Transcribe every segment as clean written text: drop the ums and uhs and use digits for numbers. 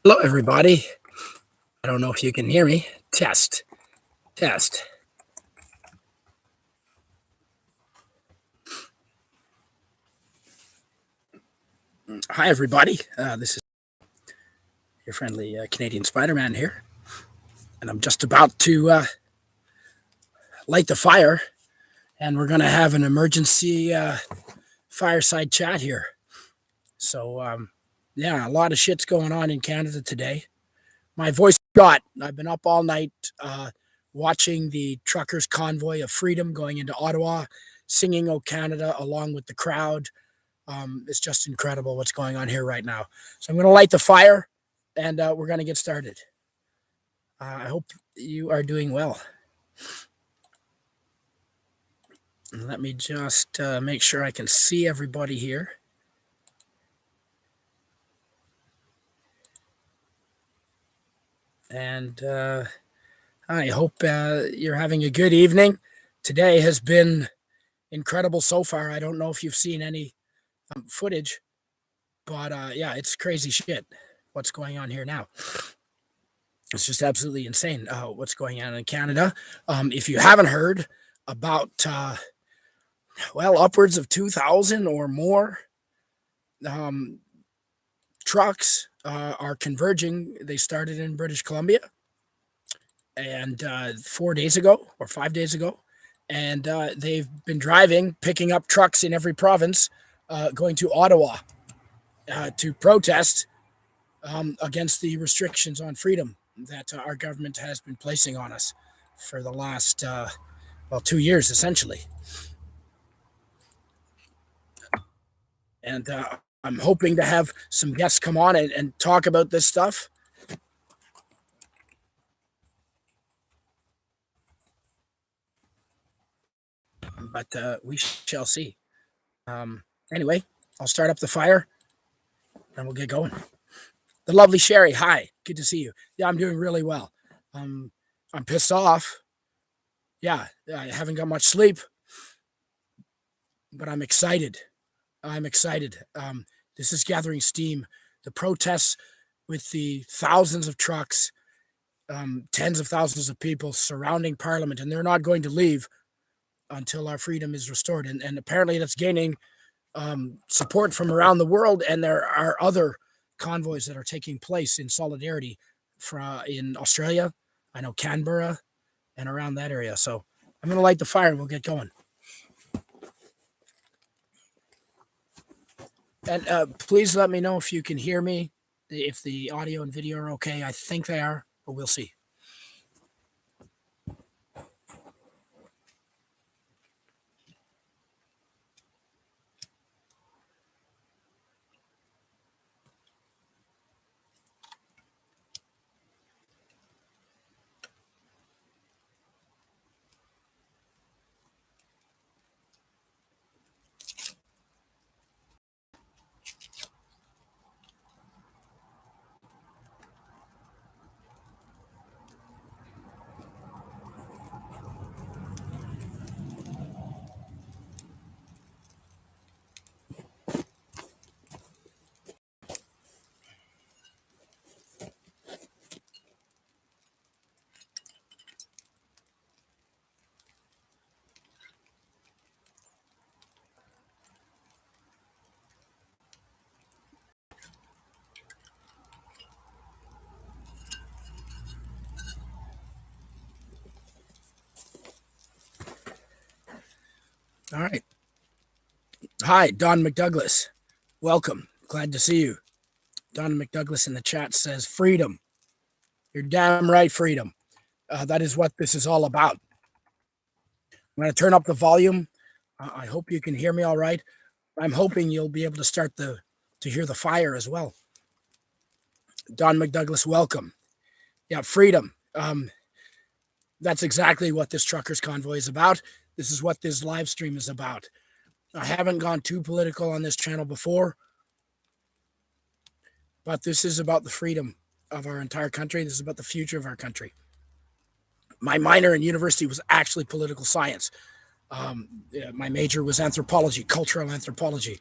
Hello, everybody. I don't know if you can hear me. Test, test. Hi, everybody. This is your friendly Canadian Spider-Man here, and I'm just about to light the fire, and we're going to have an emergency fireside chat here. So, yeah, a lot of shit's going on in Canada today. My voice got. I've been up all night watching the truckers' convoy of freedom going into Ottawa, singing "O Canada" along with the crowd. It's just incredible what's going on here right now. So I'm going to light the fire, and we're going to get started. I hope you are doing well. Let me just make sure I can see everybody here. And I hope you're having a good evening. Today has been incredible so far. I don't know if you've seen any footage, but yeah, it's crazy shit what's going on here now. It's just absolutely insane what's going on in Canada. If you haven't heard about, upwards of 2,000 or more um, trucks are converging. They started in British Columbia and 4 days ago or 5 days ago. And they've been driving, picking up trucks in every province, going to Ottawa to protest against the restrictions on freedom that our government has been placing on us for the last 2 years, essentially. And I'm hoping to have some guests come on and talk about this stuff. But we shall see. Anyway, I'll start up the fire and we'll get going. The lovely Sherry, hi, good to see you. Yeah, I'm doing really well. Um, I'm pissed off. Yeah, I haven't got much sleep, but I'm excited. I'm excited. This is gathering steam. The protests with the thousands of trucks, tens of thousands of people surrounding Parliament, and they're not going to leave until our freedom is restored. And apparently that's gaining support from around the world. And there are other convoys that are taking place in solidarity in Australia. I know Canberra and around that area. So I'm going to light the fire and we'll get going. And please let me know if you can hear me, if the audio and video are okay. I think they are, but we'll see. All right. Hi, Don McDouglas. Welcome. Glad to see you. Don McDouglas in the chat says freedom. You're damn right, freedom. That is what this is all about. I'm going to turn up the volume. I hope you can hear me all right. I'm hoping you'll be able to to hear the fire as well. Don McDouglas, welcome. Yeah, freedom. That's exactly what this truckers convoy is about. This is what this live stream is about. I haven't gone too political on this channel before, but this is about the freedom of our entire country. This is about the future of our country. My minor in university was actually political science. My major was anthropology, cultural anthropology.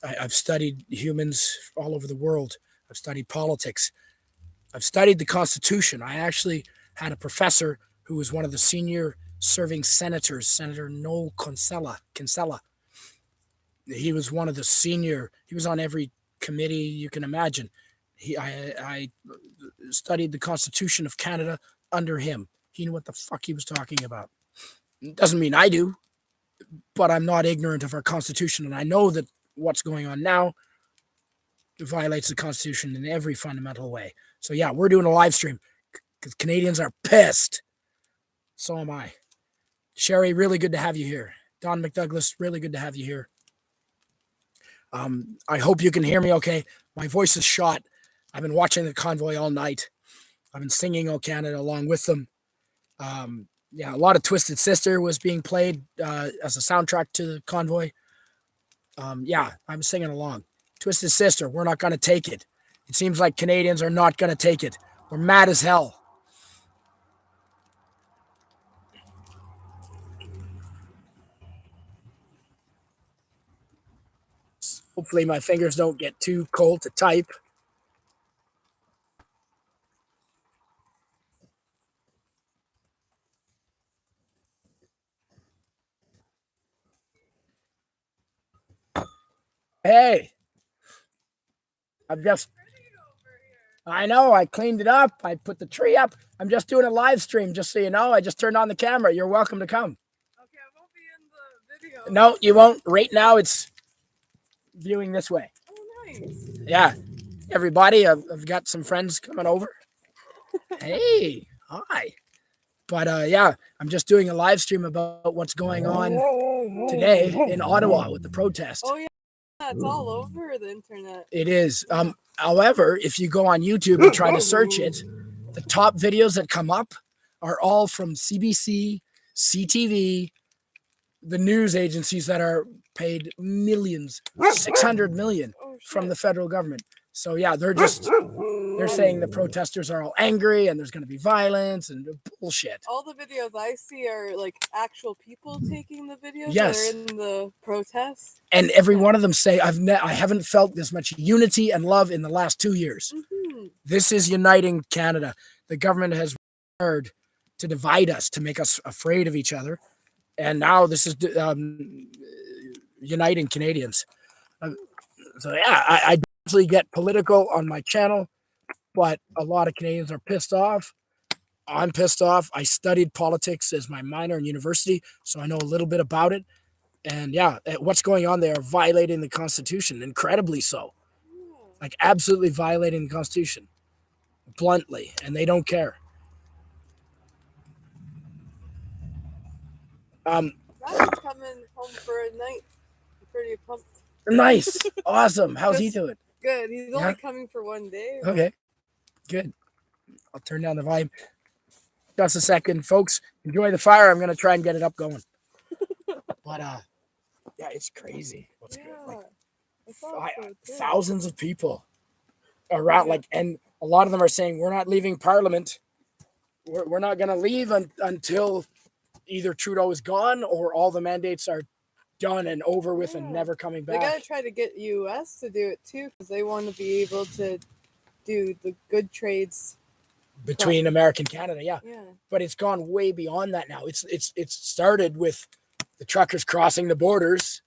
I've studied humans all over the world I've studied politics. I've studied the Constitution. I actually had a professor who was one of the senior serving senators, Senator Noel Kinsella. He was one of the senior. He was on every committee you can imagine. I studied the Constitution of Canada under him. He knew what the fuck he was talking about. Doesn't mean I do, but I'm not ignorant of our Constitution, and I know that what's going on now violates the Constitution in every fundamental way. So yeah, we're doing a live stream because Canadians are pissed. So am I. Sherry, really good to have you here. Don McDouglas, really good to have you here. I hope you can hear me okay. My voice is shot. I've been watching the Convoy all night. I've been singing "O Canada" along with them. Yeah, a lot of Twisted Sister was being played as a soundtrack to the Convoy. Yeah, I'm singing along. Twisted Sister, we're not going to take it. It seems like Canadians are not going to take it. We're mad as hell. Hopefully my fingers don't get too cold to type. Hey, I know, I cleaned it up. I put the tree up. I'm just doing a live stream, just so you know. I just turned on the camera. You're welcome to come. Okay, I won't be in the video. No, you won't. Right now, it's viewing this way. Oh, nice. Yeah. Everybody, I've got some friends coming over. Hey, hi. But yeah, I'm just doing a live stream about what's going on today in Ottawa with the protest. Oh, yeah. It's all over the internet. It is. However, if you go on YouTube and try to search it, the top videos that come up are all from CBC, CTV, the news agencies that are paid millions, 600 million from the federal government. So yeah, they're saying the protesters are all angry and there's going to be violence and bullshit. All the videos I see are like actual people taking the videos Yes. that are in the protests. And every one of them say, I haven't felt this much unity and love in the last 2 years. Mm-hmm. This is uniting Canada. The government has heard to divide us, to make us afraid of each other. And now this is uniting Canadians. So yeah, I usually get political on my channel, but a lot of Canadians are pissed off. I'm pissed off. I studied politics as my minor in university, so I know a little bit about it. And yeah, what's going on there, violating the Constitution, incredibly so. Like absolutely violating the Constitution, bluntly, and they don't care. Daddy's coming home for a night. I'm pretty pumped. Nice. Awesome. How's he doing? Good. He's only coming for 1 day. Okay. Good. I'll turn down the volume. Just a second, folks. Enjoy the fire. I'm gonna try and get it up going. But yeah, it's crazy. What's good? Like thousands of people around, like, and a lot of them are saying we're not leaving Parliament. We're not gonna leave until either Trudeau is gone or all the mandates are done and over with and never coming back. They gotta try to get US to do it too, because they want to be able to do the good trades between America and Canada. Yeah. But it's gone way beyond that now. It's started with the truckers crossing the borders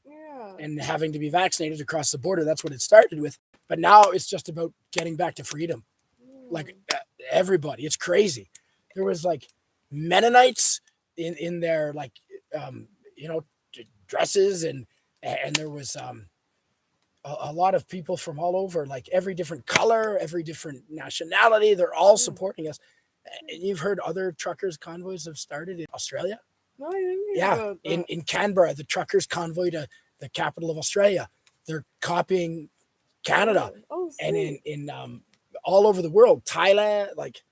and having to be vaccinated to cross the border. That's what it started with. But now it's just about getting back to freedom. Like everybody, it's crazy. There was like Mennonites in their like dresses, and there was a lot of people from all over, like every different color, every different nationality. They're all supporting us. And you've heard other truckers convoys have started in Australia. No, I didn't hear about that. In Canberra, the truckers convoy to the capital of Australia. They're copying Canada. And in all over the world, Thailand, like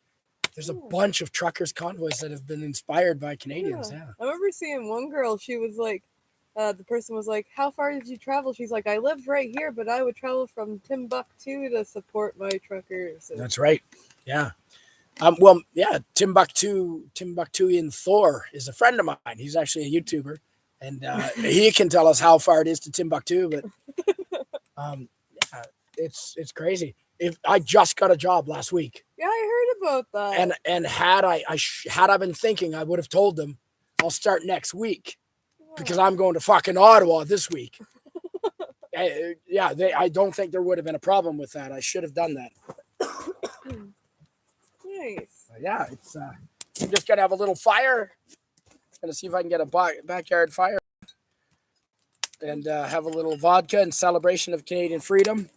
there's a bunch of truckers convoys that have been inspired by Canadians. Yeah. I remember seeing one girl, she was like, the person was like, how far did you travel? She's like, I lived right here, but I would travel from Timbuktu to support my truckers. That's right. Yeah. Well, yeah, Timbuktuian Thor is a friend of mine. He's actually a YouTuber, and he can tell us how far it is to Timbuktu. But yeah, it's crazy. if I just got a job last week. Yeah, I heard about that. And had I been thinking, I would have told them I'll start next week because I'm going to fucking Ottawa this week. Yeah, I don't think there would have been a problem with that. I should have done that. Nice. Yeah, it's I'm just gonna have a little fire. Gonna see if I can get a backyard fire and have a little vodka in celebration of Canadian freedom.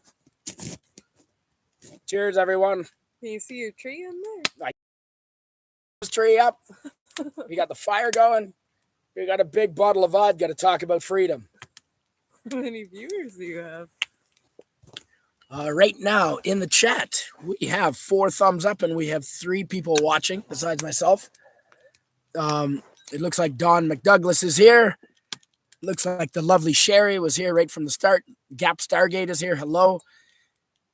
Cheers, everyone. Can you see your tree in there? This tree up. We got the fire going. We got a big bottle of vodka to talk about freedom. How many viewers do you have? Right now in the chat, we have 4 thumbs up and we have 3 people watching besides myself. It looks like Don McDouglas is here. Looks like the lovely Sherry was here right from the start. Gap Stargate is here. Hello.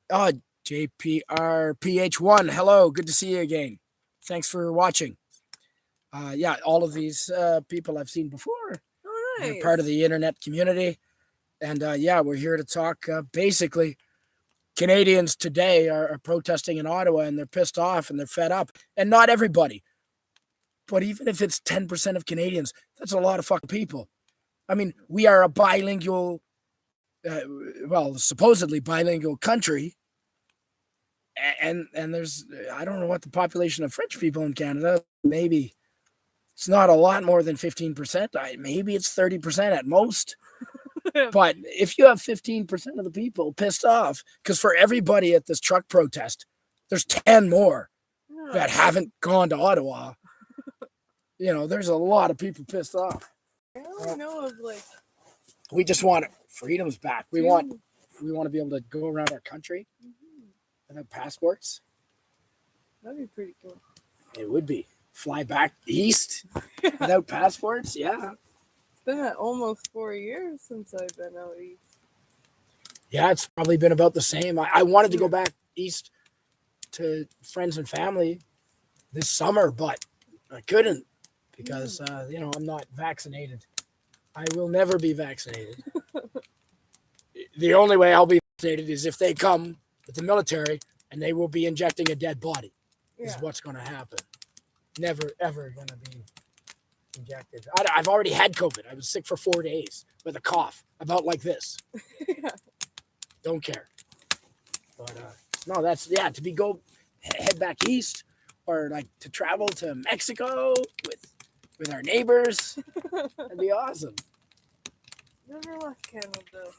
Oh, JPRPH1. Hello. Good to see you again. Thanks for watching. Yeah, all of these people I've seen before. Oh, nice. They're part of the internet community. And yeah, we're here to talk basically. Canadians today are protesting in Ottawa and they're pissed off and they're fed up. And not everybody. But even if it's 10% of Canadians, that's a lot of fucking people. I mean, we are a bilingual, supposedly bilingual country. And there's, I don't know what the population of French people in Canada, maybe it's not a lot more than 15%. Maybe it's 30% at most. But if you have 15% of the people pissed off, because for everybody at this truck protest, there's 10 more that haven't gone to Ottawa. You know, there's a lot of people pissed off. I only know of like. We just want freedoms back. We want to be able to go around our country without passports. That'd be pretty cool. It would be. Fly back east without passports. Yeah. It's been almost 4 years since I've been out east. Yeah, it's probably been about the same. I wanted to go back east to friends and family this summer, but I couldn't because, I'm not vaccinated. I will never be vaccinated. The only way I'll be vaccinated is if they come with the military and they will be injecting a dead body is what's going to happen. Never, ever going to be injected. I've already had COVID. I was sick for 4 days with a cough about like this. Don't care. But no, that's, to head back east or like to travel to Mexico with our neighbors. That'd be awesome. Never left Canada.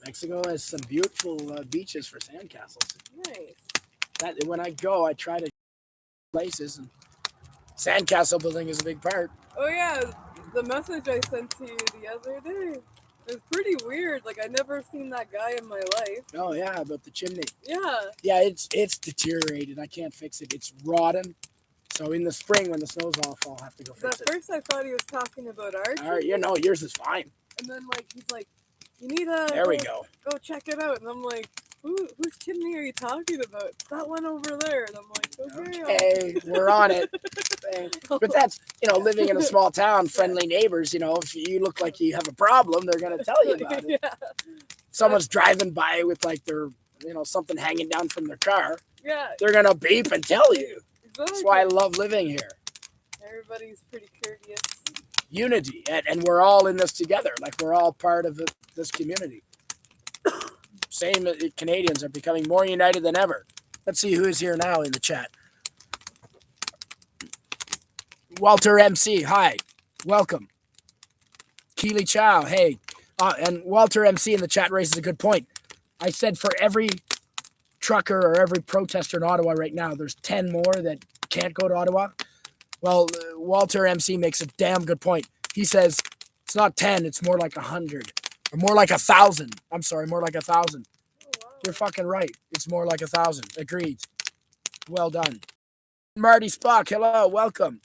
Mexico has some beautiful beaches for sandcastles. Nice. When I go, I try to places, and sandcastle building is a big part. Oh yeah, the message I sent to you the other day. It was pretty weird. Like I never seen that guy in my life. Oh yeah, about the chimney. Yeah. Yeah, it's deteriorated. I can't fix it. It's rotten. So in the spring when the snow's off, I'll have to go fix it. At first I thought he was talking about ours. All right, yours is fine. And then he's like, you need to we go. Go check it out. And I'm like, whose chimney are you talking about? It's that one over there. And I'm like, okay, we're on it. But that's, living in a small town, friendly neighbors, if you look like you have a problem, they're going to tell you about it. Yeah. Someone's driving by with like their, something hanging down from their car. Yeah. They're going to beep and tell you. Exactly. That's why I love living here. Everybody's pretty courteous. Unity. And we're all in this together. Like we're all part of this community. Same Canadians are becoming more united than ever. Let's see who is here now in the chat. Walter MC, hi. Welcome. Keely Chow, hey. And Walter MC in the chat raises a good point. I said for every trucker or every protester in Ottawa right now, there's 10 more that can't go to Ottawa. Well, Walter MC makes a damn good point. He says it's not 10, it's more like 100. Or more like 1,000. I'm sorry, more like 1,000. Oh, wow. You're fucking right. It's more like 1,000. Agreed. Well done. Marty Spock, hello, welcome.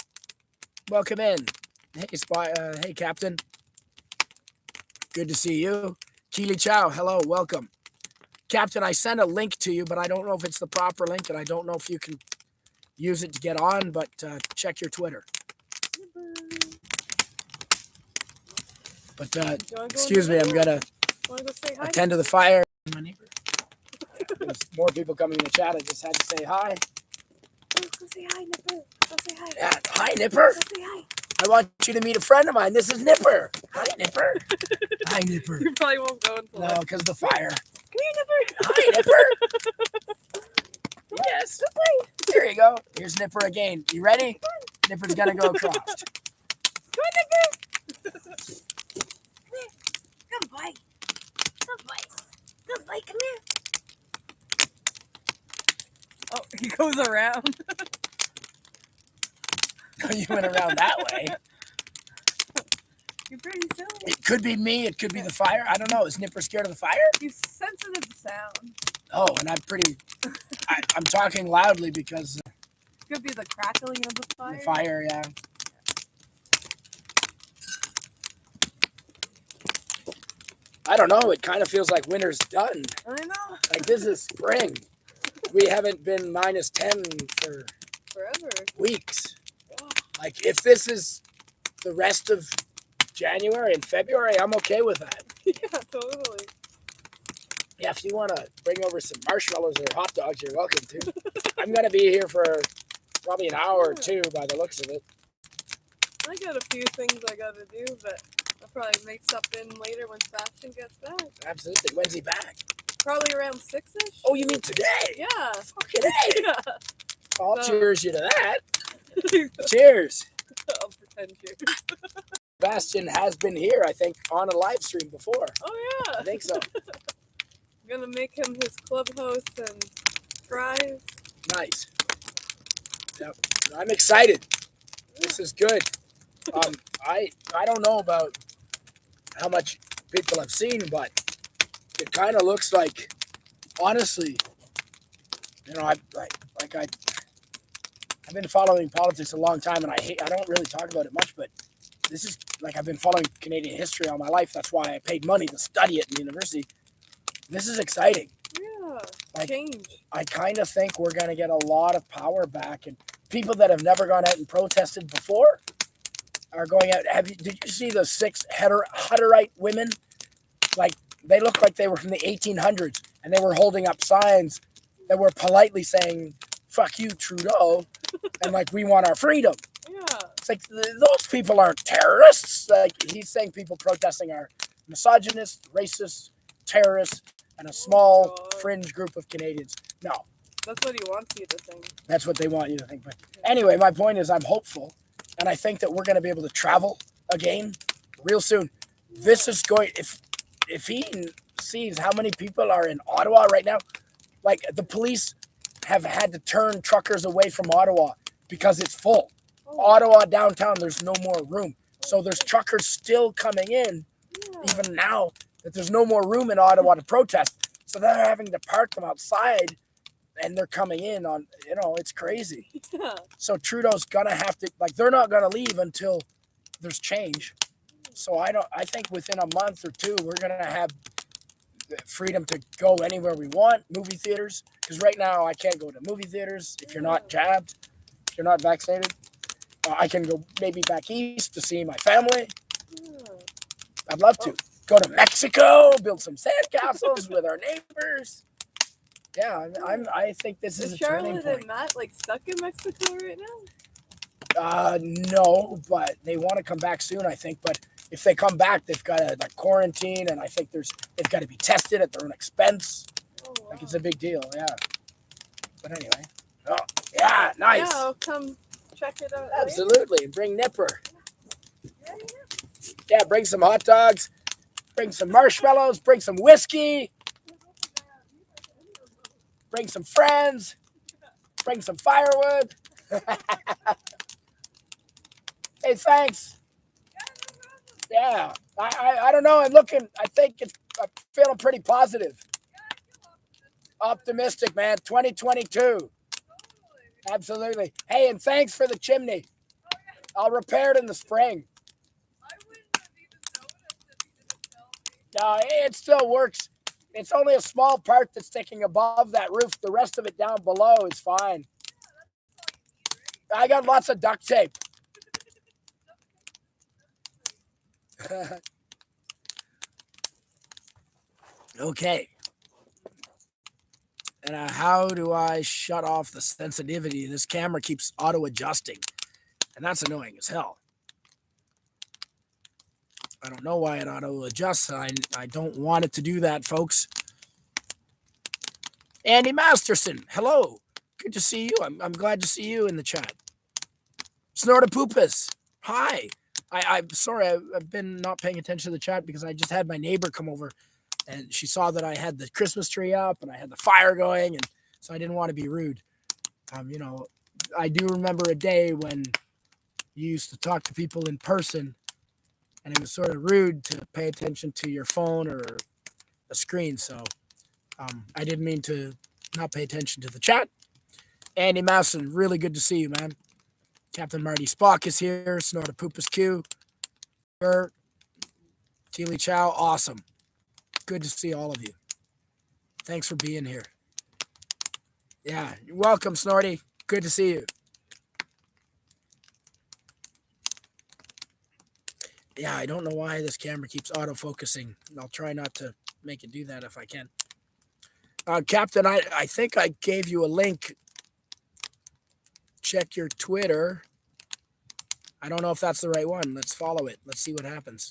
Welcome in. Hey, hey, Captain. Good to see you. Keely Chow, hello, welcome. Captain, I sent a link to you, but I don't know if it's the proper link, and I don't know if you can use it to get on, but check your Twitter. But excuse me, I'm going to attend to the fire. My neighbor. There's more people coming in the chat. I just had to say hi. Go say hi, Nipper. Go say hi. Yeah, hi, Nipper. Go say hi. I want you to meet a friend of mine. This is Nipper. Hi, Nipper. Hi, Nipper. You probably won't go until No, because the fire. Come here, Nipper. Hi, Nipper. Yes. There you go. Here's Nipper again. You ready? Nipper's going to go across. Come on, Nipper. Good boy. Good boy. Good boy. Come here. Oh, he goes around. You went around that way. You're pretty silly. It could be me. It could be the fire. I don't know. Is Nipper scared of the fire? He's sensitive to sound. Oh, and I'm talking loudly because Could be the crackling of the fire. the fire, yeah. I don't know. It kind of feels like winter's done. I know. Like this is spring. We haven't been -10 for Forever. weeks. Like if this is the rest of January and February, I'm okay with that. Yeah, totally. Yeah, if you want to bring over some marshmallows or hot dogs, you're welcome to. I'm going to be here for probably an hour or two by the looks of it. I got a few things I got to do, but I'll probably make something later when Sebastian gets back. Absolutely. When's he back? Probably around 6-ish. Oh, you mean today? Yeah. Fucking A. Yeah. I'll cheers you to that. I'll Cheers. pretend cheers. Sebastian has been here, I think, on a live stream before. Oh, yeah. I think so. I'm going to make him his clubhouse and fries. Nice. Yep. I'm excited. This is good. I don't know about how much people have seen, but it kind of looks like, honestly, you know, I've been following politics a long time, and I don't really talk about it much, but this is like I've been following Canadian history all my life. That's why I paid money to study it in university. This is exciting. Yeah. Like, Change. I kind of think we're going to get a lot of power back, and people that have never gone out and protested before are going out. Did you see the 6 Hutterite women? Like, they look like they were from the 1800s, and they were holding up signs that were politely saying, "Fuck you, Trudeau," and like, "We want our freedom." Yeah. It's like, those people aren't terrorists. Like, he's saying people protesting are misogynist, racist, terrorists, and a small fringe group of Canadians. No, That's what he wants you to think. that's what they want you to think. But anyway, my point is I'm hopeful, and I think that we're going to be able to travel again real soon. This is going, if he sees how many people are in Ottawa right now, like the police have had to turn truckers away from Ottawa because it's full. Ottawa downtown, there's no more room. So there's truckers still coming in, even now, that there's no more room in Ottawa to protest. So they're having to park them outside, and they're coming in on, it's crazy. Yeah. So Trudeau's going to have to, like, they're not going to leave until there's change. So I think within a month or two, we're going to have freedom to go anywhere we want, movie theaters. Because right now, I can't go to movie theaters if you're not jabbed, if you're not vaccinated. I can go maybe back east to see my family. I'd love to. Go to Mexico, build some sandcastles with our neighbors. Yeah, I think this is a turning Charlotte point. and Matt like stuck in Mexico right now? No, but they want to come back soon, I think. But if they come back, they've got to quarantine, and I think they've got to be tested at their own expense. Oh, wow. Like, it's a big deal, yeah. But anyway, oh yeah, nice. Yeah, I'll come check it out. Absolutely, bring Nipper. Yeah, bring some hot dogs, bring some marshmallows, bring some whiskey, bring some friends, bring some firewood. Hey, thanks. Yeah, I don't know. I'm feeling pretty positive. Optimistic, man. 2022. Absolutely. Hey, and thanks for the chimney. I'll repair it in the spring. No, it still works. It's only a small part that's sticking above that roof. The rest of it down below is fine. I got lots of duct tape. Okay. And how do I shut off the sensitivity? This camera keeps auto adjusting, and that's annoying as hell. I don't know why it auto adjusts. I don't want it to do that, folks. Andy Masterson, hello. Good to see you. I'm glad to see you in the chat. Snortapoopus, hi. I'm sorry, I've been not paying attention to the chat because I just had my neighbor come over and she saw that I had the Christmas tree up and I had the fire going, and so I didn't want to be rude. I do remember a day when you used to talk to people in person and it was sort of rude to pay attention to your phone or a screen. So I didn't mean to not pay attention to the chat. Andy Masson, really good to see you, man. Captain Marty Spock is here. Snortapoopus Q. Bert. Teely Chow, awesome. Good to see all of you. Thanks for being here. Yeah, you're welcome, Snorty. Good to see you. Yeah, I don't know why this camera keeps autofocusing. I'll try not to make it do that if I can. Captain, I think I gave you a link. Check your Twitter. I don't know if that's the right one. Let's follow it. Let's see what happens.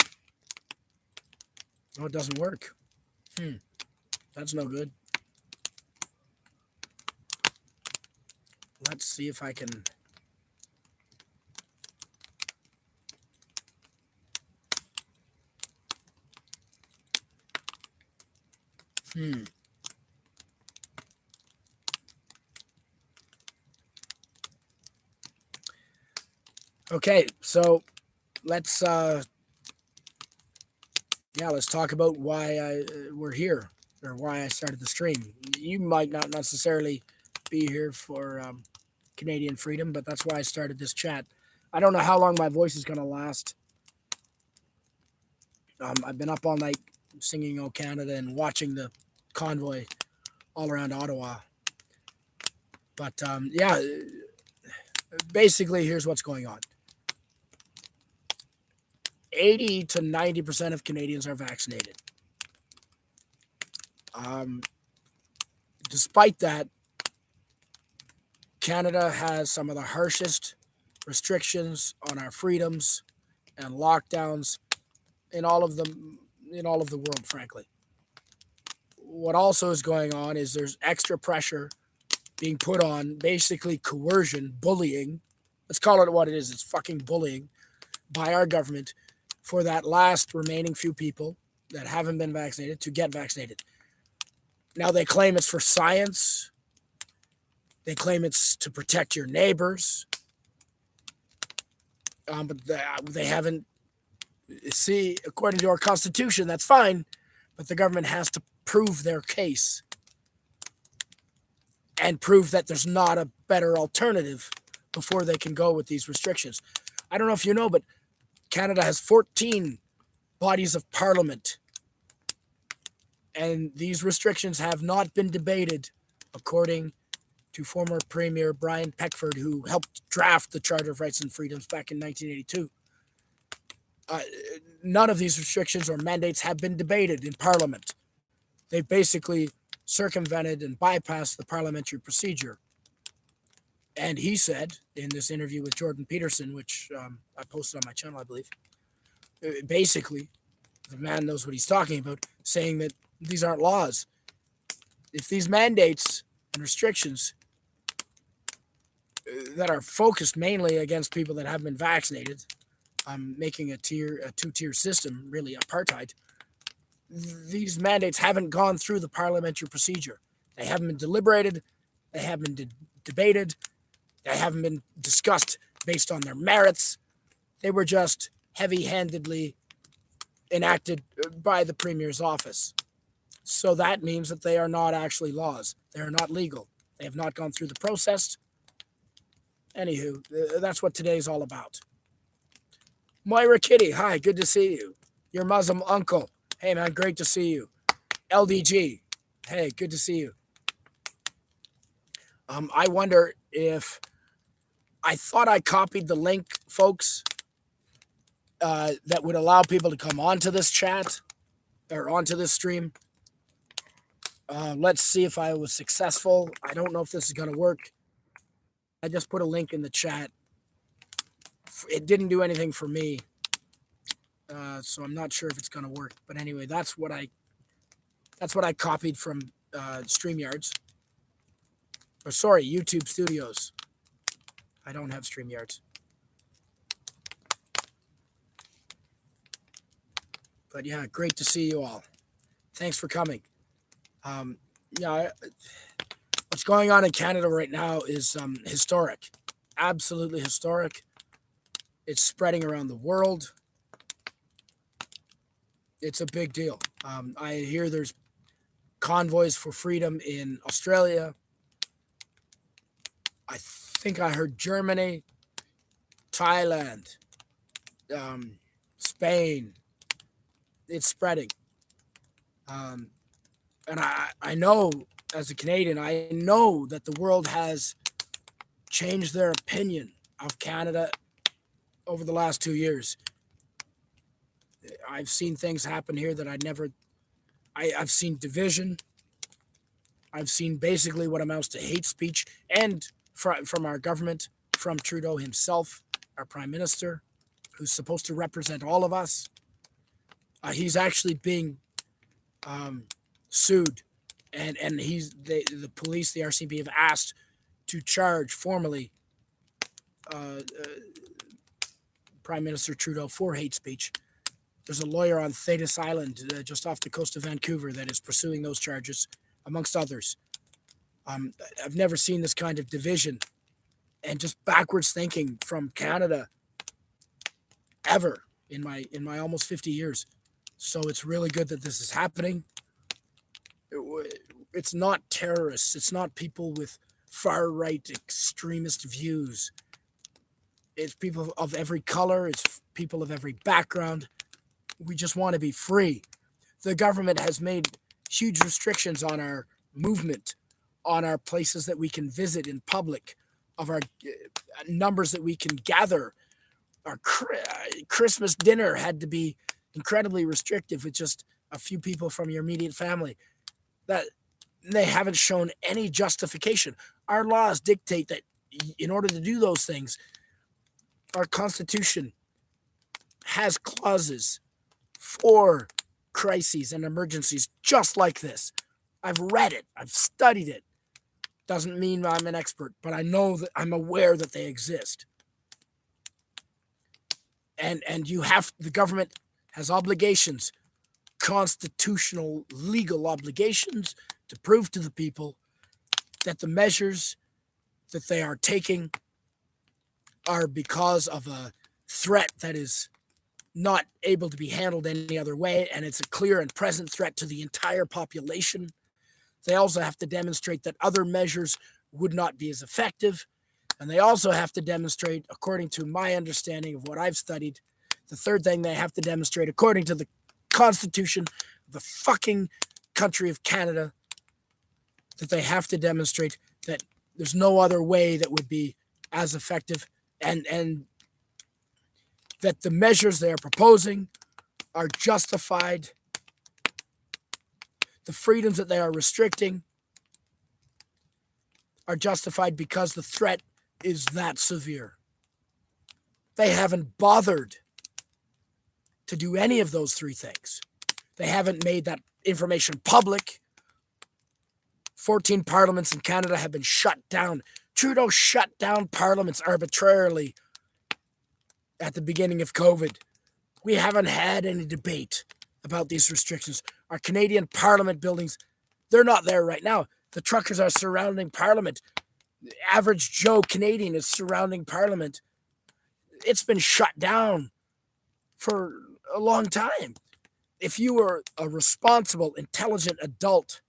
Oh, it doesn't work. That's no good. Let's see if I can. Okay, so let's talk about why we're here, or why I started the stream. You might not necessarily be here for Canadian freedom, but that's why I started this chat. I don't know how long my voice is going to last. I've been up all night singing "O Canada" and watching the convoy all around Ottawa. But basically, here's what's going on. 80 to 90% of Canadians are vaccinated. Despite that, Canada has some of the harshest restrictions on our freedoms and lockdowns in all of the world, frankly. What also is going on is there's extra pressure being put on, basically coercion, bullying. Let's call it what it is. It's fucking bullying by our government for that last remaining few people that haven't been vaccinated to get vaccinated. Now they claim it's for science. They claim it's to protect your neighbors. But they haven't. See, according to our Constitution, that's fine, but the government has to prove their case and prove that there's not a better alternative before they can go with these restrictions. I don't know if you know, but Canada has 14 bodies of parliament, and these restrictions have not been debated, according to former Premier Brian Peckford, who helped draft the Charter of Rights and Freedoms back in 1982. None of these restrictions or mandates have been debated in Parliament. They basically circumvented and bypassed the parliamentary procedure. And he said in this interview with Jordan Peterson, which I posted on my channel, I believe, basically, the man knows what he's talking about, saying that these aren't laws. If these mandates and restrictions that are focused mainly against people that haven't been vaccinated, making a two-tier system, really apartheid, these mandates haven't gone through the parliamentary procedure. They haven't been deliberated. They haven't been debated. They haven't been discussed based on their merits. They were just heavy-handedly enacted by the Premier's office. So that means that they are not actually laws. They are not legal. They have not gone through the process. Anywho, that's what today's all about. Moira Kitty, hi, good to see you. Your Muslim uncle, hey man, great to see you. LDG, hey, good to see you. I wonder if, I thought I copied the link, folks, that would allow people to come onto this chat or onto this stream. Let's see if I was successful. I don't know if this is going to work. I just put a link in the chat. It didn't do anything for me, so I'm not sure if it's going to work. But anyway, that's what I copied from StreamYards. Or sorry, YouTube Studios. I don't have StreamYards. But yeah, great to see you all. Thanks for coming. Yeah, what's going on in Canada right now is historic, absolutely historic. It's spreading around the world. It's a big deal. I hear there's convoys for freedom in Australia. I think I heard Germany, Thailand, Spain. It's spreading. And I know, as a Canadian, I know that the world has changed their opinion of Canada over the last 2 years. I've seen things happen here that I've seen division. I've seen basically what amounts to hate speech, and from our government, from Trudeau himself, our prime minister, who's supposed to represent all of us. He's actually being sued, and the police, the RCMP, have asked to charge formally Prime Minister Trudeau for hate speech. There's a lawyer on Thetis Island, just off the coast of Vancouver, that is pursuing those charges, amongst others. I've never seen this kind of division and just backwards thinking from Canada ever in my almost 50 years. So it's really good that this is happening. It's not terrorists. It's not people with far-right extremist views. It's people of every color. It's people of every background. We just want to be free. The government has made huge restrictions on our movement, on our places that we can visit in public, of our numbers that we can gather. Our Christmas dinner had to be incredibly restrictive with just a few people from your immediate family. That they haven't shown any justification. Our laws dictate that in order to do those things, our Constitution has clauses for crises and emergencies just like this. I've read it. I've studied it. Doesn't mean I'm an expert, but I know that I'm aware that they exist. And the government has obligations, constitutional, legal obligations, to prove to the people that the measures that they are taking are because of a threat that is not able to be handled any other way, and it's a clear and present threat to the entire population. They also have to demonstrate that other measures would not be as effective, and they also have to demonstrate, according to my understanding of what I've studied, the third thing they have to demonstrate, according to the Constitution of the fucking country of Canada, that they have to demonstrate that there's no other way that would be as effective, and that the measures they are proposing are justified. The freedoms that they are restricting are justified because the threat is that severe. They haven't bothered to do any of those three things. They haven't made that information public. 14 parliaments in Canada have been shut down. Trudeau shut down parliaments arbitrarily at the beginning of COVID. We haven't had any debate about these restrictions. Our Canadian Parliament buildings, they're not there right now. The truckers are surrounding Parliament. The average Joe Canadian is surrounding Parliament. It's been shut down for a long time. If you were a responsible, intelligent adult,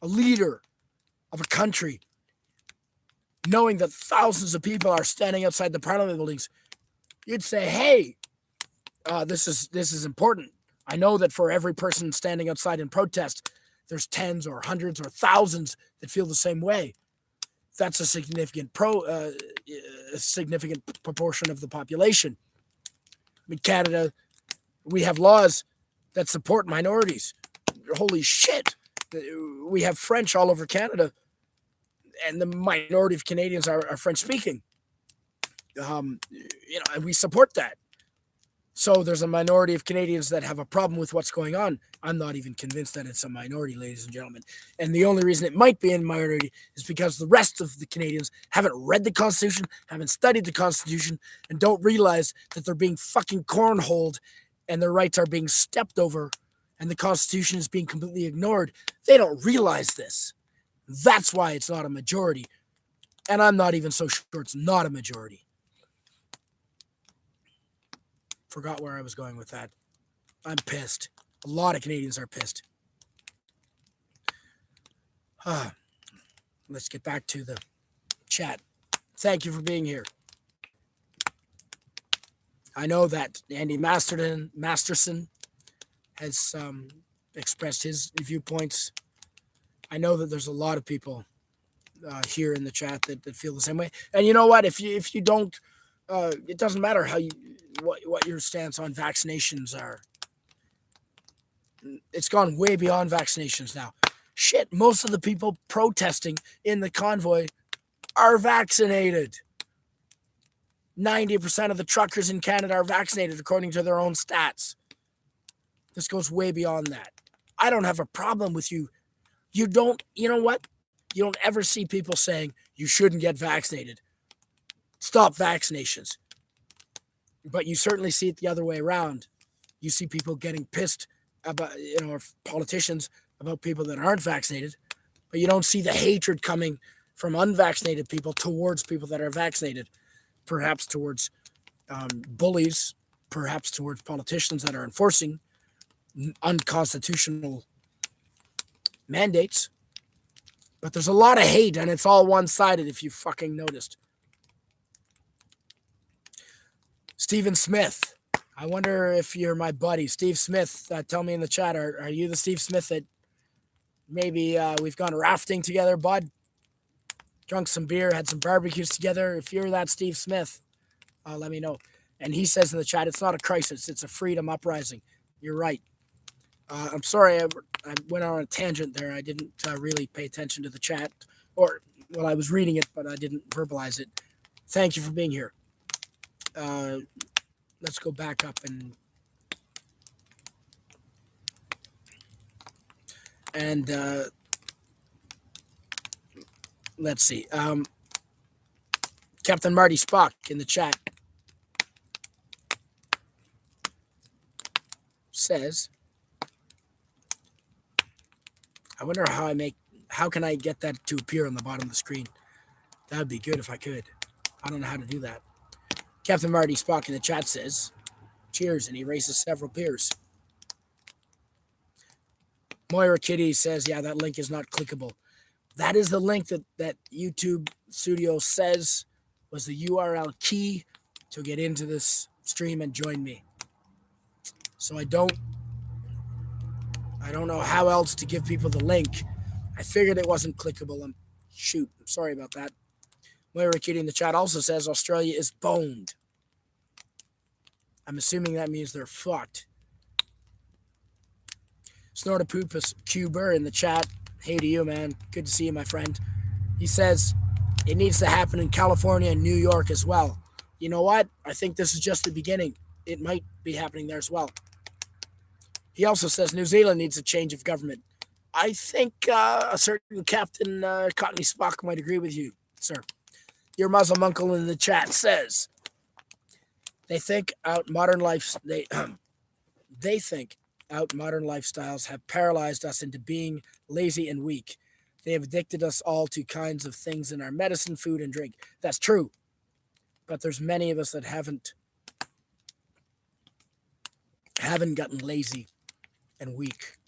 a leader of a country, knowing that thousands of people are standing outside the Parliament buildings, you'd say, hey, this is important. I know that for every person standing outside in protest, there's tens or hundreds or thousands that feel the same way. That's a significant proportion of the population. I mean, Canada, we have laws that support minorities. Holy shit. We have French all over Canada, and the minority of Canadians are French speaking. And we support that. So there's a minority of Canadians that have a problem with what's going on. I'm not even convinced that it's a minority, ladies and gentlemen. And the only reason it might be a minority is because the rest of the Canadians haven't read the Constitution, haven't studied the Constitution, and don't realize that they're being fucking cornholed and their rights are being stepped over and the Constitution is being completely ignored. They don't realize this. That's why it's not a majority. And I'm not even so sure it's not a majority. Forgot where I was going with that. I'm pissed. A lot of Canadians are pissed. Let's get back to the chat. Thank you for being here. I know that Andy Masterson has expressed his viewpoints. I know that there's a lot of people here in the chat that feel the same way. And you know what? If you don't, it doesn't matter what your stance on vaccinations are. It's gone way beyond vaccinations now. Shit, most of the people protesting in the convoy are vaccinated. 90% of the truckers in Canada are vaccinated according to their own stats. This goes way beyond that. I don't have a problem with you. You know what? You don't ever see people saying you shouldn't get vaccinated. Stop vaccinations. But you certainly see it the other way around. You see people getting pissed about, or politicians about people that aren't vaccinated, but you don't see the hatred coming from unvaccinated people towards people that are vaccinated, perhaps towards bullies, perhaps towards politicians that are enforcing unconstitutional mandates. But there's a lot of hate, and it's all one-sided if you fucking noticed. Stephen Smith. I wonder if you're my buddy. Steve Smith, tell me in the chat, are you the Steve Smith that maybe we've gone rafting together, bud? Drunk some beer, had some barbecues together. If you're that Steve Smith, let me know. And he says in the chat, it's not a crisis, it's a freedom uprising. You're right. I'm sorry, I went on a tangent there. I didn't really pay attention to the chat. I was reading it, but I didn't verbalize it. Thank you for being here. Let's go back up and let's see. Captain Marty Spock in the chat says, I wonder how can I get that to appear on the bottom of the screen? That would be good if I could. I don't know how to do that. Captain Marty Spock in the chat says, cheers, and he raises several beers. Moira Kitty says, yeah, that link is not clickable. That is the link that YouTube Studio says was the URL key to get into this stream and join me. So I don't know how else to give people the link. I figured it wasn't clickable. I'm sorry about that. Moira Kitty in the chat also says Australia is boned. I'm assuming that means they're fucked. Snortapoopus Cuber in the chat. Hey to you, man. Good to see you, my friend. He says it needs to happen in California and New York as well. You know what? I think this is just the beginning. It might be happening there as well. He also says New Zealand needs a change of government. I think a certain Captain Cottony Spock might agree with you, sir. Your Muslim uncle in the chat says they think out modern life. They think out modern lifestyles have paralyzed us into being lazy and weak. They have addicted us all to kinds of things in our medicine, food, and drink. That's true. But there's many of us that haven't gotten lazy and weak.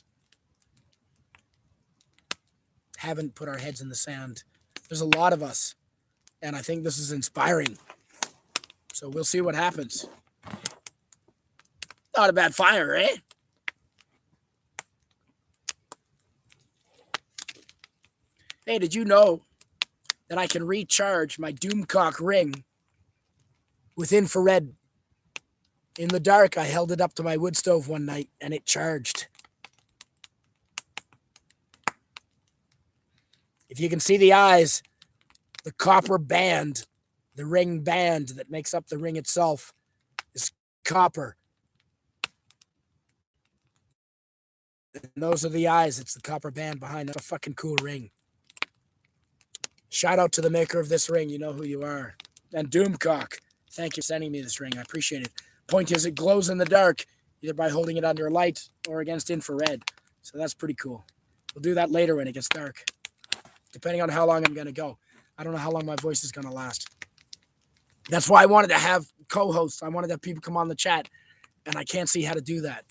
Haven't put our heads in the sand. There's a lot of us. And I think this is inspiring. So we'll see what happens. Not a bad fire, eh? Hey, did you know that I can recharge my Doomcock ring with infrared? In the dark, I held it up to my wood stove one night and it charged. If you can see the eyes, the copper band, the ring band that makes up the ring itself is copper. And those are the eyes. It's the copper band behind. That's a fucking cool ring. Shout out to the maker of this ring. You know who you are. And Doomcock, thank you for sending me this ring. I appreciate it. Point is, it glows in the dark, either by holding it under a light or against infrared. So that's pretty cool. We'll do that later when it gets dark, depending on how long I'm going to go. I don't know how long my voice is going to last. That's why I wanted to have co-hosts. I wanted to have people come on the chat, and I can't see how to do that.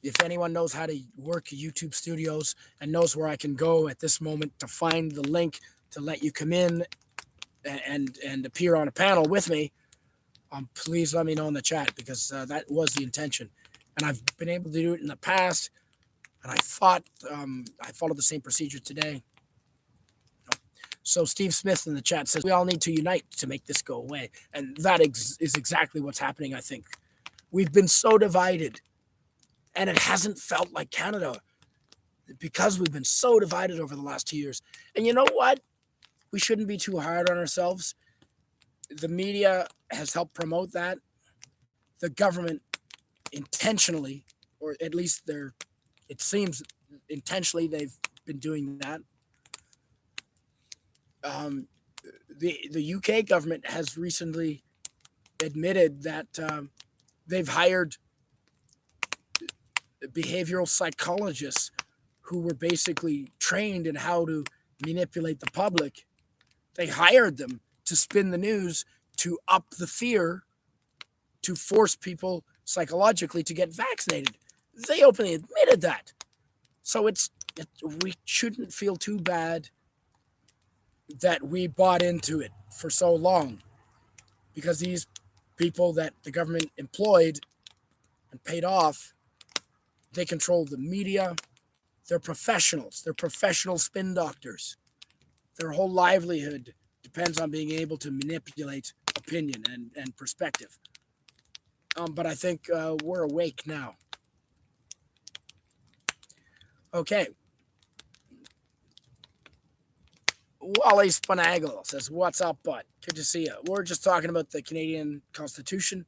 If anyone knows how to work YouTube studios and knows where I can go at this moment to find the link to let you come in and appear on a panel with me, please let me know in the chat, because that was the intention. And I've been able to do it in the past, and I thought I followed the same procedure today. So Steve Smith in the chat says, we all need to unite to make this go away. And that is exactly what's happening, I think. We've been so divided, and it hasn't felt like Canada because we've been so divided over the last 2 years. And you know what? We shouldn't be too hard on ourselves. The media has helped promote that. The government intentionally, or at least it seems intentionally, they've been doing that. The UK government has recently admitted that they've hired behavioral psychologists who were basically trained in how to manipulate the public. They hired them to spin the news, to up the fear, to force people psychologically to get vaccinated. They openly admitted that. So we shouldn't feel too bad that we bought into it for so long, because these people that the government employed and paid off, they control the media. They're professionals. They're professional spin doctors. Their whole livelihood depends on being able to manipulate opinion and perspective. But I think we're awake now. Okay. Wally Spanagle says, what's up, bud? Good to see you. We're just talking about the Canadian Constitution.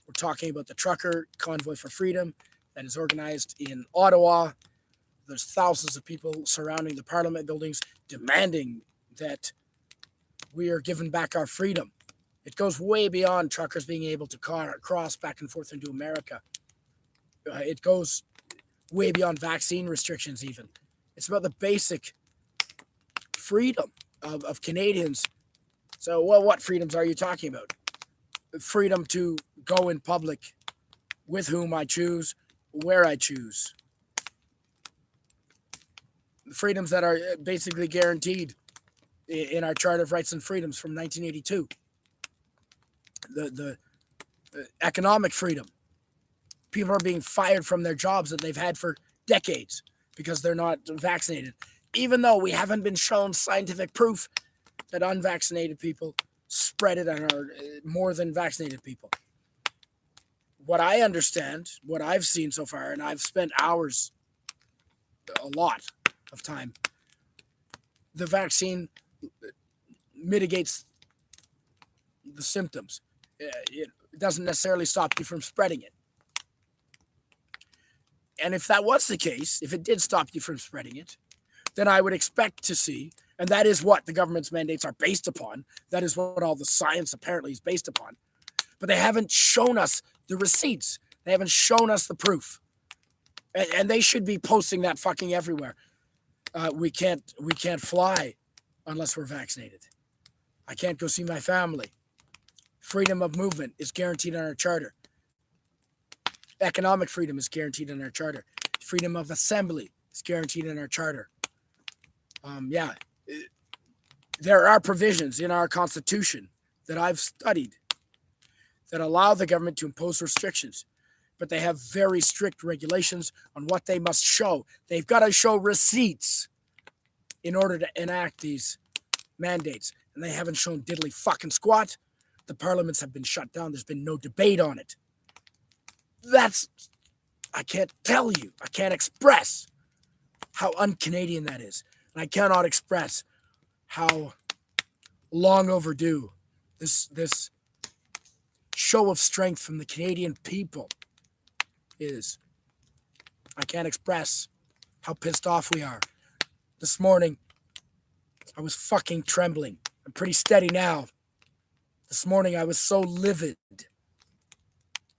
We're talking about the trucker Convoy for Freedom that is organized in Ottawa. There's thousands of people surrounding the Parliament buildings demanding that we are given back our freedom. It goes way beyond truckers being able to cross back and forth into America. It goes way beyond vaccine restrictions even. It's about the basic freedom of Canadians. So, what freedoms are you talking about? Freedom to go in public with whom I choose, where I choose. Freedoms that are basically guaranteed in our Charter of Rights and Freedoms from 1982. The economic freedom. People are being fired from their jobs that they've had for decades because they're not vaccinated, even though we haven't been shown scientific proof that unvaccinated people spread it and are more than vaccinated people. What I understand, what I've seen so far, and I've spent hours, a lot of time, the vaccine mitigates the symptoms. It doesn't necessarily stop you from spreading it. And if that was the case, if it did stop you from spreading it, then I would expect to see, and that is what the government's mandates are based upon. That is what all the science apparently is based upon. But they haven't shown us the receipts. They haven't shown us the proof. And they should be posting that fucking everywhere. We can't fly unless we're vaccinated. I can't go see my family. Freedom of movement is guaranteed in our charter. Economic freedom is guaranteed in our charter. Freedom of assembly is guaranteed in our charter. There are provisions in our Constitution that I've studied that allow the government to impose restrictions, but they have very strict regulations on what they must show. They've got to show receipts in order to enact these mandates, and they haven't shown diddly fucking squat. The parliaments have been shut down. There's been no debate on it. I can't tell you, I can't express how un-Canadian that is. And I cannot express how long overdue this show of strength from the Canadian people is. I can't express how pissed off we are. This morning, I was fucking trembling. I'm pretty steady now. This morning, I was so livid,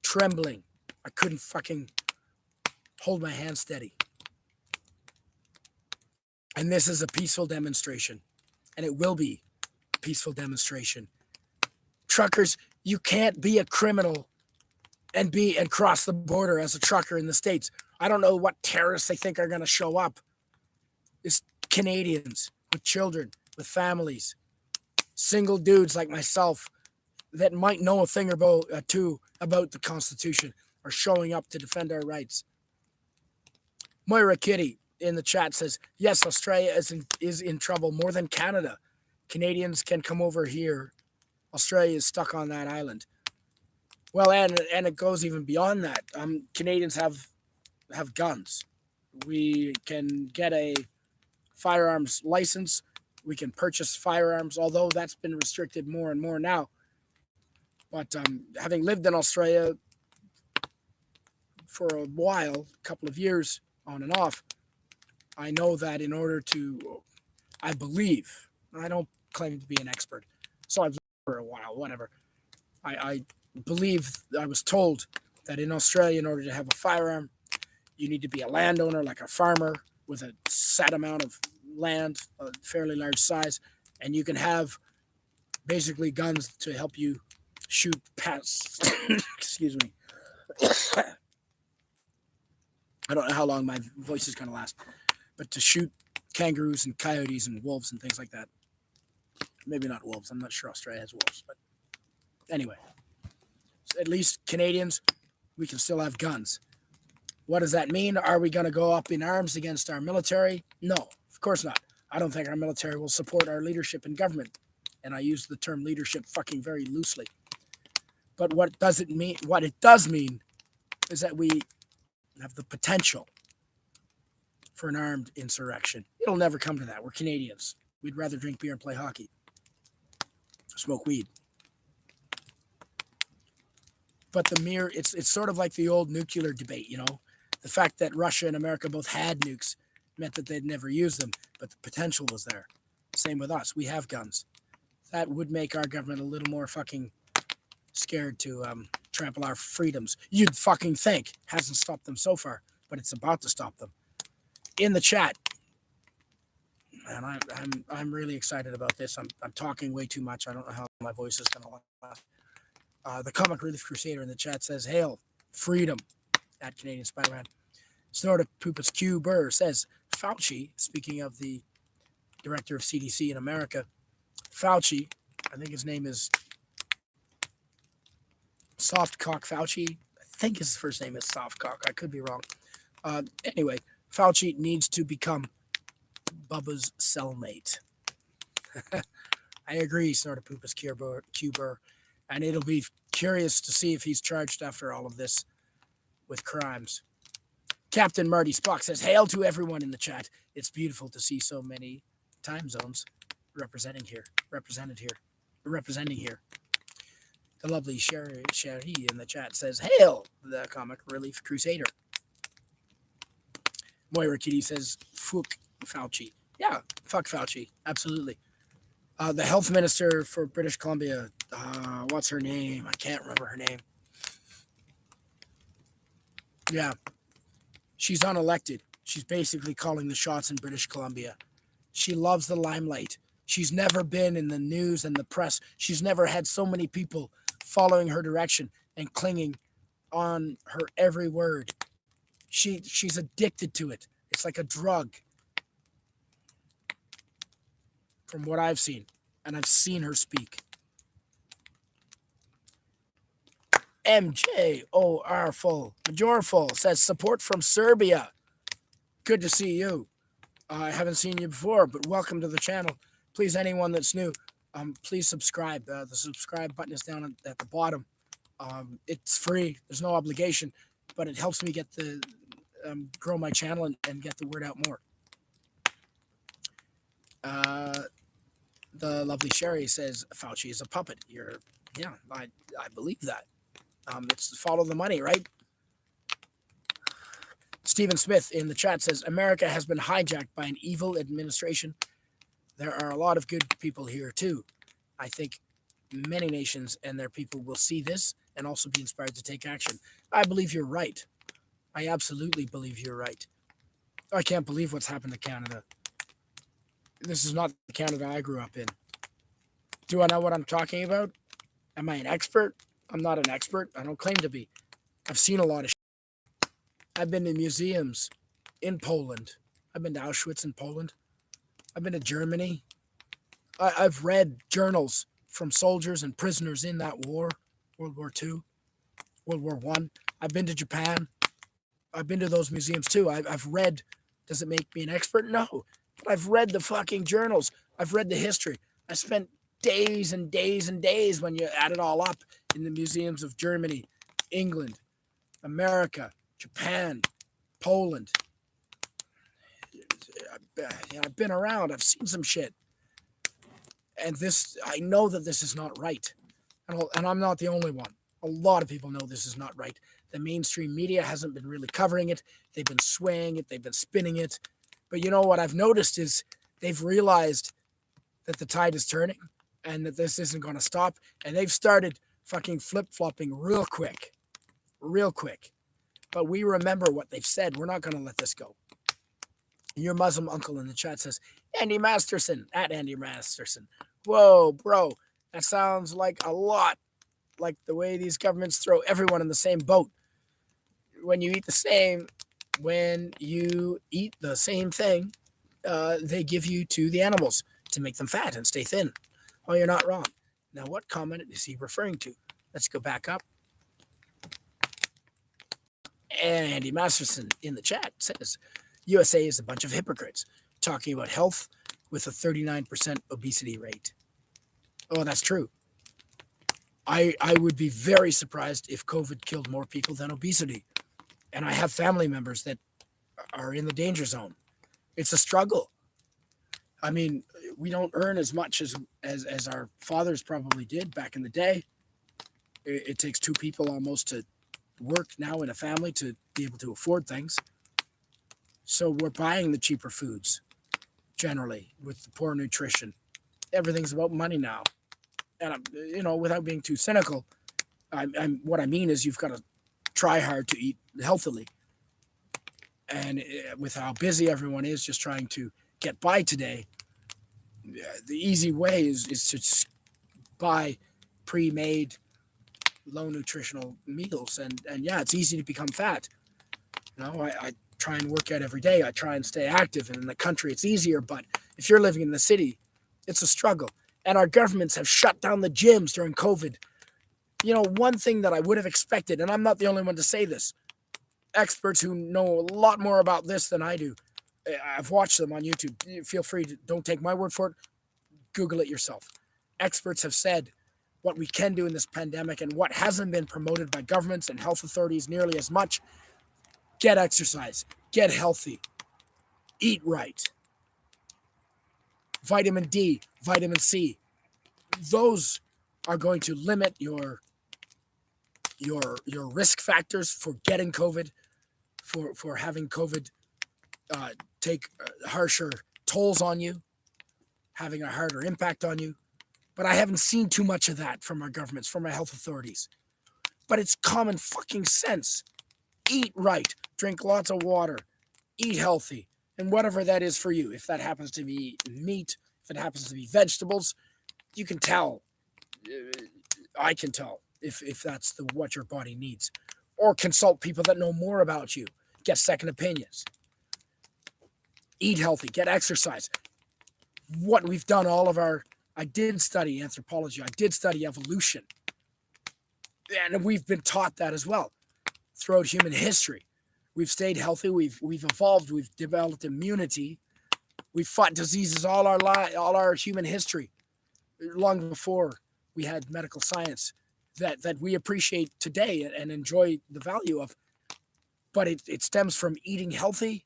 trembling. I couldn't fucking hold my hand steady. And this is a peaceful demonstration. And it will be a peaceful demonstration. Truckers, you can't be a criminal and cross the border as a trucker in the States. I don't know what terrorists they think are going to show up. It's Canadians with children, with families, single dudes like myself that might know a thing or two about the Constitution are showing up to defend our rights. Moira Kitty in the chat says, yes, Australia is in trouble more than Canada. Canadians can come over here. Australia is stuck on that island. Well, and it goes even beyond that. Canadians have guns. We can get a firearms license. We can purchase firearms, although that's been restricted more and more now. But having lived in Australia for a while, a couple of years on and off, I know that in order to, I believe, I don't claim to be an expert, so I've lived for a while, whatever. I believe, I was told that in Australia, in order to have a firearm, you need to be a landowner, like a farmer, with a set amount of land, a fairly large size, and you can have basically guns to help you shoot pests. Excuse me. I don't know how long my voice is going to last, but to shoot kangaroos and coyotes and wolves and things like that. Maybe not wolves. I'm not sure Australia has wolves, but anyway. So at least Canadians, we can still have guns. What does that mean? Are we going to go up in arms against our military? No, of course not. I don't think our military will support our leadership in government. And I use the term leadership fucking very loosely. But what does it mean? What it does mean is that we have the potential for an armed insurrection. It'll never come to that. We're Canadians. We'd rather drink beer and play hockey. Smoke weed. But it's sort of like the old nuclear debate, you know? The fact that Russia and America both had nukes meant that they'd never use them, but the potential was there. Same with us. We have guns. That would make our government a little more fucking scared to trample our freedoms. You'd fucking think. Hasn't stopped them so far, but it's about to stop them. In the chat, and I'm really excited about this. I'm talking way too much. I don't know how my voice is going to last. The Comic Relief Crusader in the chat says, "Hail freedom!" At Canadian Spider-Man. Snorted Poopus Q Burr says, Fauci, speaking of the director of CDC in America, Fauci, I think his name is Softcock Fauci. I think his first name is Softcock. I could be wrong. Anyway, Fauci needs to become Bubba's cellmate. I agree, Snorted Poopus Q Burr. And it'll be curious to see if he's charged after all of this with crimes. Captain Marty Spock says, hail to everyone in the chat. It's beautiful to see so many time zones representing here. The lovely Sherry in the chat says, hail the Comic Relief Crusader. Moira Kitty says, fuck Fauci. Yeah, fuck Fauci. Absolutely. The health minister for British Columbia, what's her name? I can't remember her name. Yeah, she's unelected. She's basically calling the shots in British Columbia. She loves the limelight. She's never been in the news and the press. She's never had so many people following her direction and clinging on her every word. She's addicted to it. It's like a drug. From what I've seen, and I've seen her speak. Majorful says support from Serbia. Good to see you. I haven't seen you before, but welcome to the channel. Please, anyone that's new, please subscribe. The subscribe button is down at the bottom. It's free. There's no obligation, but it helps me get the grow my channel and get the word out more. Uh, the lovely Sherry says Fauci is a puppet. Yeah, I believe that. It's follow the money, right? Stephen Smith in the chat says America has been hijacked by an evil administration. There are a lot of good people here too. I think many nations and their people will see this and also be inspired to take action. I believe you're right. I absolutely believe you're right. I can't believe what's happened to Canada. This is not the Canada I grew up in. Do I know what I'm talking about? Am I an expert? I'm not an expert. I don't claim to be. I've seen a lot of shit. I've been to museums in Poland. I've been to Auschwitz in Poland. I've been to Germany. I've read journals from soldiers and prisoners in that war, World War II, World War I. I've been to Japan. I've been to those museums too. I've read. Does it make me an expert? No. But I've read the fucking journals. I've read the history. I spent days and days and days when you add it all up in the museums of Germany, England, America, Japan, Poland. I've been around. I've seen some shit. And this, I know that this is not right. And I'm not the only one. A lot of people know this is not right. The mainstream media hasn't been really covering it. They've been swaying it. They've been spinning it. But you know what I've noticed is they've realized that the tide is turning and that this isn't going to stop. And they've started fucking flip-flopping real quick. Real quick. But we remember what they've said. We're not going to let this go. Your Muslim uncle in the chat says, Andy Masterson, at Andy Masterson. Whoa, bro. That sounds like a lot like the way these governments throw everyone in the same boat. When you eat the same thing, they give you to the animals to make them fat and stay thin. Oh, you're not wrong. Now, what comment is he referring to? Let's go back up. Andy Masterson in the chat says, USA is a bunch of hypocrites talking about health with a 39% obesity rate. Oh, that's true. I would be very surprised if COVID killed more people than obesity. And I have family members that are in the danger zone. It's a struggle. I mean, we don't earn as much as our fathers probably did back in the day. It takes two people almost to work now in a family to be able to afford things. So we're buying the cheaper foods, generally, with the poor nutrition. Everything's about money now. And, without being too cynical, what I mean is you've got to try hard to eat healthily. And with how busy everyone is just trying to get by today, the easy way is to buy pre-made, low nutritional meals. And yeah, it's easy to become fat. I try and work out every day. I try and stay active. And in the country, it's easier. But if you're living in the city, it's a struggle. And our governments have shut down the gyms during COVID. One thing that I would have expected, and I'm not the only one to say this, experts who know a lot more about this than I do, I've watched them on YouTube. Feel free to, don't take my word for it. Google it yourself. Experts have said what we can do in this pandemic and what hasn't been promoted by governments and health authorities nearly as much. Get exercise. Get healthy. Eat right. Vitamin D, vitamin C. Those are going to limit your risk factors for getting COVID, for having COVID take harsher tolls on you, having a harder impact on you. But I haven't seen too much of that from our governments, from our health authorities. But it's common fucking sense. Eat right. Drink lots of water. Eat healthy. And whatever that is for you. If that happens to be meat, if it happens to be vegetables, you can tell. I can tell if that's what your body needs. Or consult people that know more about you. Get second opinions. Eat healthy. Get exercise. What we've done, I did study anthropology. I did study evolution. And we've been taught that as well throughout human history. We've stayed healthy. We've evolved. We've developed immunity. We've fought diseases all our human history, long before we had medical science that we appreciate today and enjoy the value of. But it stems from eating healthy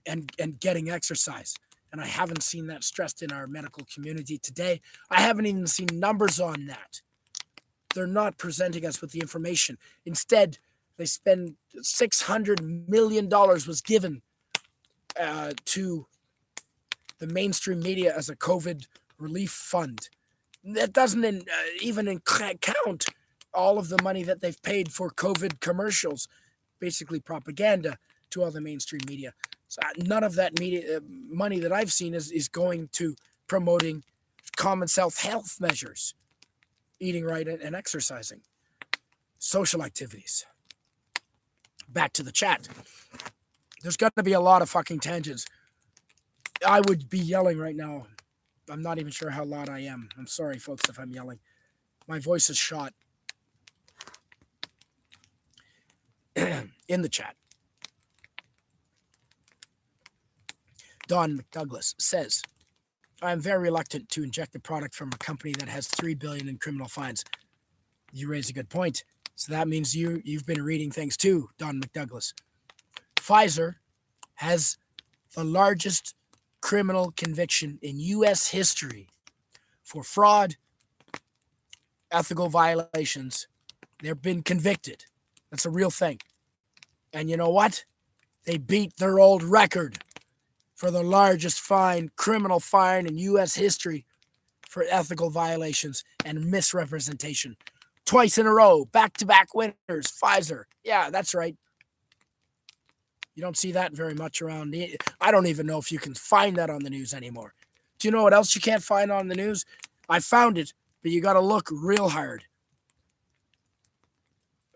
and getting exercise. And I haven't seen that stressed in our medical community today. I haven't even seen numbers on that. They're not presenting us with the information. Instead, they spend $600 million was given to the mainstream media as a COVID relief fund. That doesn't even count all of the money that they've paid for COVID commercials, basically propaganda to all the mainstream media. So none of that media money that I've seen is going to promoting common health measures, eating right and exercising, social activities. Back to the chat. There's got to be a lot of fucking tangents. I would be yelling right now. I'm not even sure how loud I am. I'm sorry, folks, if I'm yelling. My voice is shot. In the chat. Don McDouglas says, I'm very reluctant to inject the product from a company that has $3 billion in criminal fines. You raise a good point. So that means you've been reading things too, Don McDouglas. Pfizer has the largest criminal conviction in U.S. history for fraud, ethical violations. They've been convicted. That's a real thing. And you know what? They beat their old record for the largest criminal fine in U.S. history for ethical violations and misrepresentation. Twice in a row, back-to-back winners, Pfizer. Yeah, that's right. You don't see that very much around. I don't even know if you can find that on the news anymore. Do you know what else you can't find on the news? I found it, but you got to look real hard.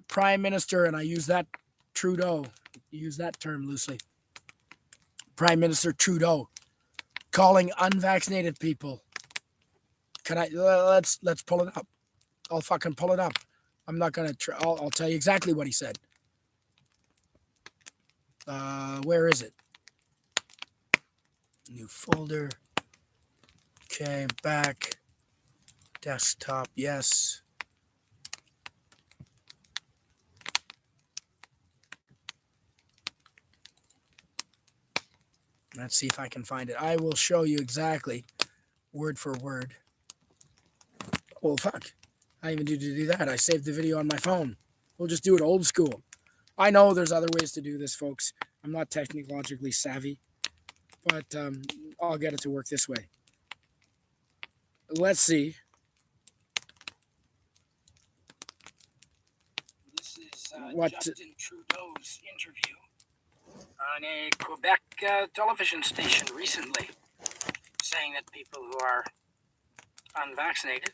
Prime Minister, and I use that Trudeau, use that term loosely. Prime Minister Trudeau calling unvaccinated people. Can I let's pull it up. I'll fucking pull it up. I'm not gonna. I'll tell you exactly what he said. Where is it? New folder. Okay, back. Desktop. Yes. Let's see if I can find it. I will show you exactly, word for word. Well, fuck. I even need to do that. I saved the video on my phone. We'll just do it old school. I know there's other ways to do this, folks. I'm not technologically savvy, but I'll get it to work this way. Let's see. This is Justin Trudeau's interview on a Quebec television station recently, saying that people who are unvaccinated